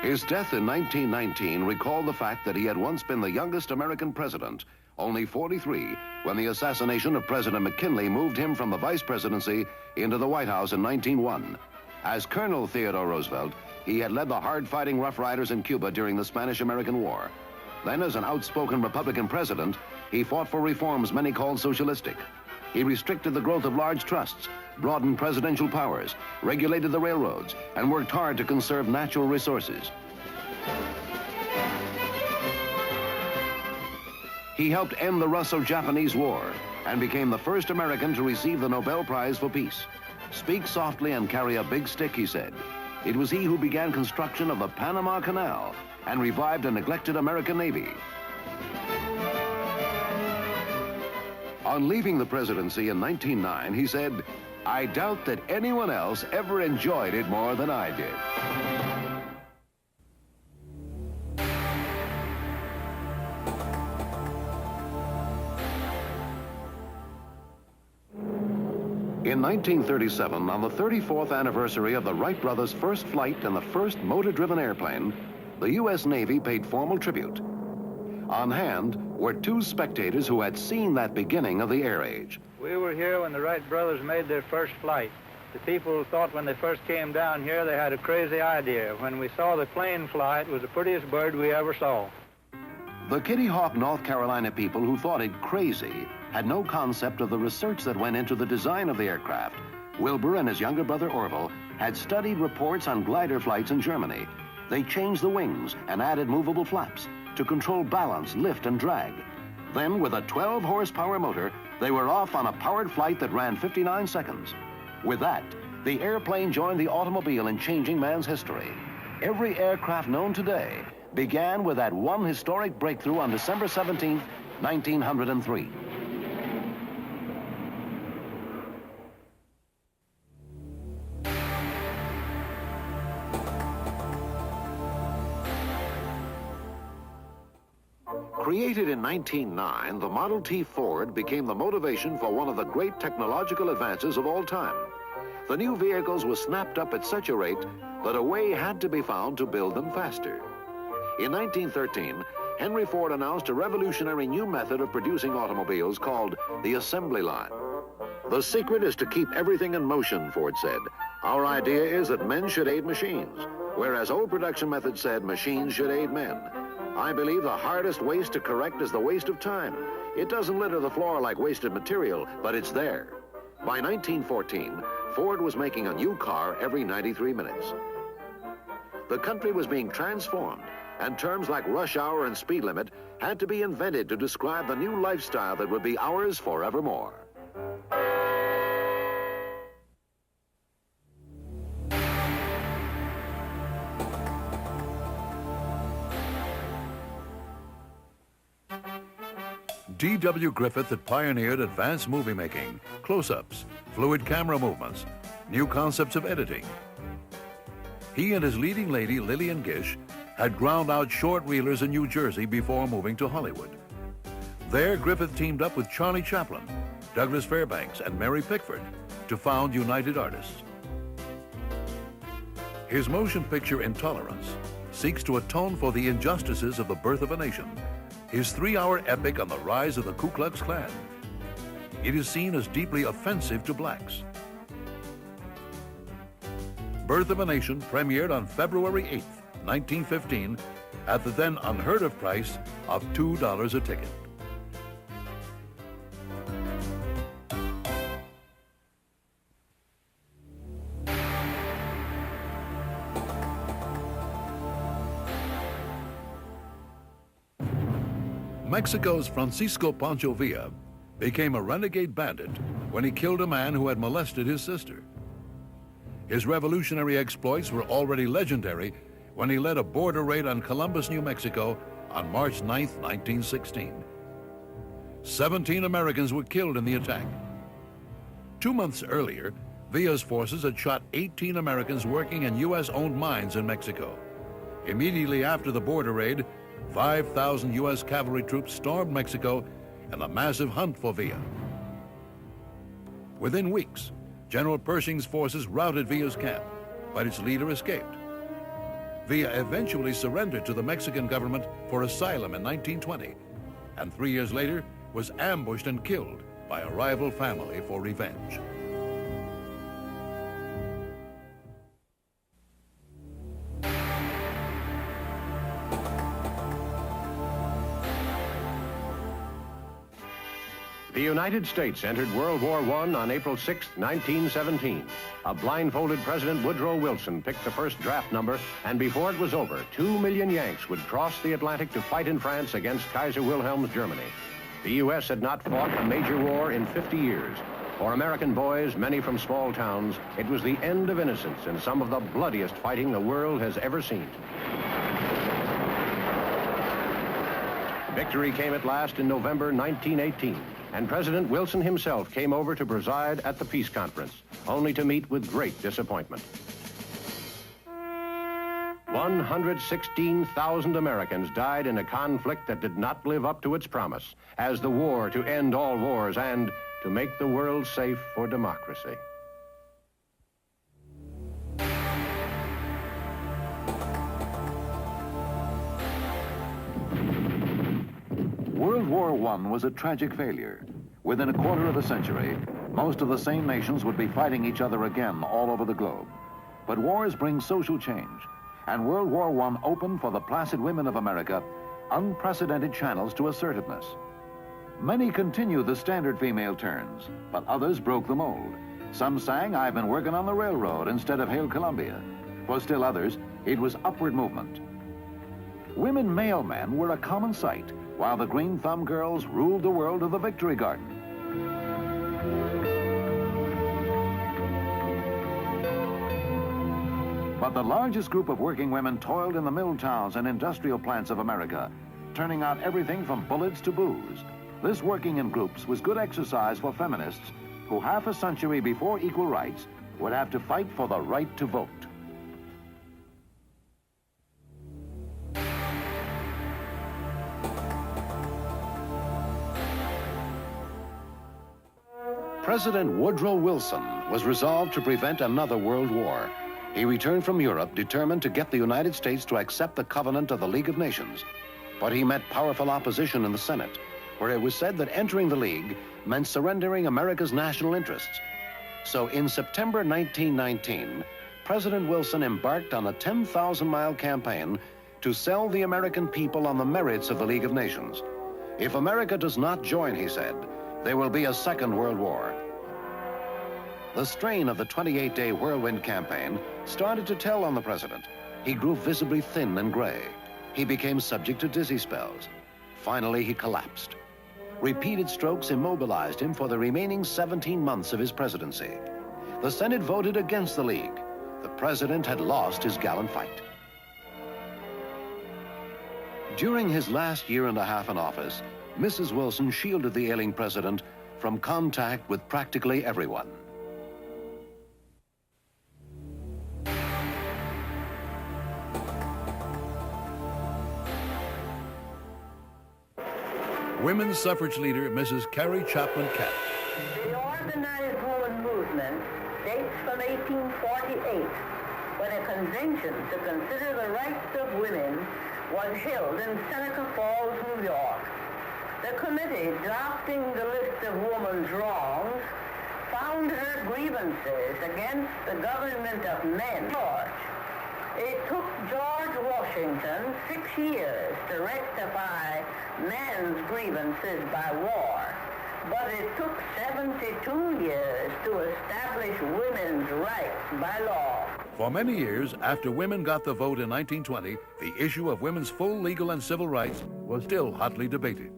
His death in 1919 recalled the fact that he had once been the youngest American president, only 43, when the assassination of President McKinley moved him from the vice presidency into the White House in 1901. As Colonel Theodore Roosevelt, he had led the hard-fighting Rough Riders in Cuba during the Spanish-American War. Then, as an outspoken Republican president, he fought for reforms many called socialistic. He restricted the growth of large trusts, broadened presidential powers, regulated the railroads, and worked hard to conserve natural resources. He helped end the Russo-Japanese War and became the first American to receive the Nobel Prize for Peace. Speak softly and carry a big stick, he said. It was he who began construction of the Panama Canal and revived a neglected American Navy. On leaving the presidency in 1909, he said, "I doubt that anyone else ever enjoyed it more than I did." In 1937, on the 34th anniversary of the Wright brothers' first flight in the first motor-driven airplane, the U.S. Navy paid formal tribute. On hand were two spectators who had seen that beginning of the air age. We were here when the Wright brothers made their first flight. The people thought when they first came down here they had a crazy idea. When we saw the plane fly, it was the prettiest bird we ever saw. The Kitty Hawk, North Carolina people who thought it crazy had no concept of the research that went into the design of the aircraft. Wilbur and his younger brother Orville had studied reports on glider flights in Germany. They changed the wings and added movable flaps to control balance, lift, and drag. Then, with a 12-horsepower motor, they were off on a powered flight that ran 59 seconds. With that, the airplane joined the automobile in changing man's history. Every aircraft known today began with that one historic breakthrough on December 17, 1903. Created in 1909, the Model T Ford became the motivation for one of the great technological advances of all time. The new vehicles were snapped up at such a rate that a way had to be found to build them faster. In 1913, Henry Ford announced a revolutionary new method of producing automobiles called the assembly line. "The secret is to keep everything in motion," Ford said. "Our idea is that men should aid machines, whereas old production methods said machines should aid men. I believe the hardest waste to correct is the waste of time. It doesn't litter the floor like wasted material, but it's there." By 1914, Ford was making a new car every 93 minutes. The country was being transformed, and terms like rush hour and speed limit had to be invented to describe the new lifestyle that would be ours forevermore. D.W. Griffith had pioneered advanced movie making, close-ups, fluid camera movements, new concepts of editing. He and his leading lady, Lillian Gish, had ground out short-reelers in New Jersey before moving to Hollywood. There, Griffith teamed up with Charlie Chaplin, Douglas Fairbanks, and Mary Pickford to found United Artists. His motion picture Intolerance seeks to atone for the injustices of the birth of a nation, his 3-hour epic on the rise of the Ku Klux Klan. It is seen as deeply offensive to blacks. Birth of a Nation premiered on February 8, 1915, at the then unheard-of price of $2 a ticket. Mexico's Francisco Pancho Villa became a renegade bandit when he killed a man who had molested his sister. His revolutionary exploits were already legendary when he led a border raid on Columbus, New Mexico on March 9, 1916. 17 Americans were killed in the attack. 2 months earlier, Villa's forces had shot 18 Americans working in U.S.-owned mines in Mexico. Immediately after the border raid, 5,000 U.S. cavalry troops stormed Mexico in a massive hunt for Villa. Within weeks, General Pershing's forces routed Villa's camp, but its leader escaped. Villa eventually surrendered to the Mexican government for asylum in 1920, and 3 years later was ambushed and killed by a rival family for revenge. The United States entered World War I on April 6, 1917. A blindfolded President Woodrow Wilson picked the first draft number, and before it was over, 2 million Yanks would cross the Atlantic to fight in France against Kaiser Wilhelm's Germany. The U.S. had not fought a major war in 50 years. For American boys, many from small towns, it was the end of innocence and some of the bloodiest fighting the world has ever seen. Victory came at last in November 1918. And President Wilson himself came over to preside at the peace conference, only to meet with great disappointment. 116,000 Americans died in a conflict that did not live up to its promise as the war to end all wars and to make the world safe for democracy. World War I was a tragic failure. Within a quarter of a century, most of the same nations would be fighting each other again all over the globe. But wars bring social change, and World War I opened for the placid women of America unprecedented channels to assertiveness. Many continued the standard female turns, but others broke the mold. Some sang, "I've been working on the railroad," instead of "Hail Columbia." For still others, it was upward movement. Women mailmen were a common sight, while the Green Thumb Girls ruled the world of the Victory Garden. But the largest group of working women toiled in the mill towns and industrial plants of America, turning out everything from bullets to booze. This working in groups was good exercise for feminists who half a century before equal rights would have to fight for the right to vote. President Woodrow Wilson was resolved to prevent another world war. He returned from Europe determined to get the United States to accept the covenant of the League of Nations. But he met powerful opposition in the Senate, where it was said that entering the League meant surrendering America's national interests. So in September 1919, President Wilson embarked on a 10,000-mile campaign to sell the American people on the merits of the League of Nations. If America does not join, he said, there will be a second world war. The strain of the 28-day whirlwind campaign started to tell on the president. He grew visibly thin and gray. He became subject to dizzy spells. Finally, he collapsed. Repeated strokes immobilized him for the remaining 17 months of his presidency. The Senate voted against the League. The president had lost his gallant fight. During his last year and a half in office, Mrs. Wilson shielded the ailing president from contact with practically everyone. Women's suffrage leader Mrs. Carrie Chapman Catt. The organized woman movement dates from 1848, when a convention to consider the rights of women was held in Seneca Falls, New York. The committee drafting the list of women's wrongs found her grievances against the government of men. It took George Washington 6 years to rectify men's grievances by war, but it took 72 years to establish women's rights by law. For many years, after women got the vote in 1920, the issue of women's full legal and civil rights was still hotly debated.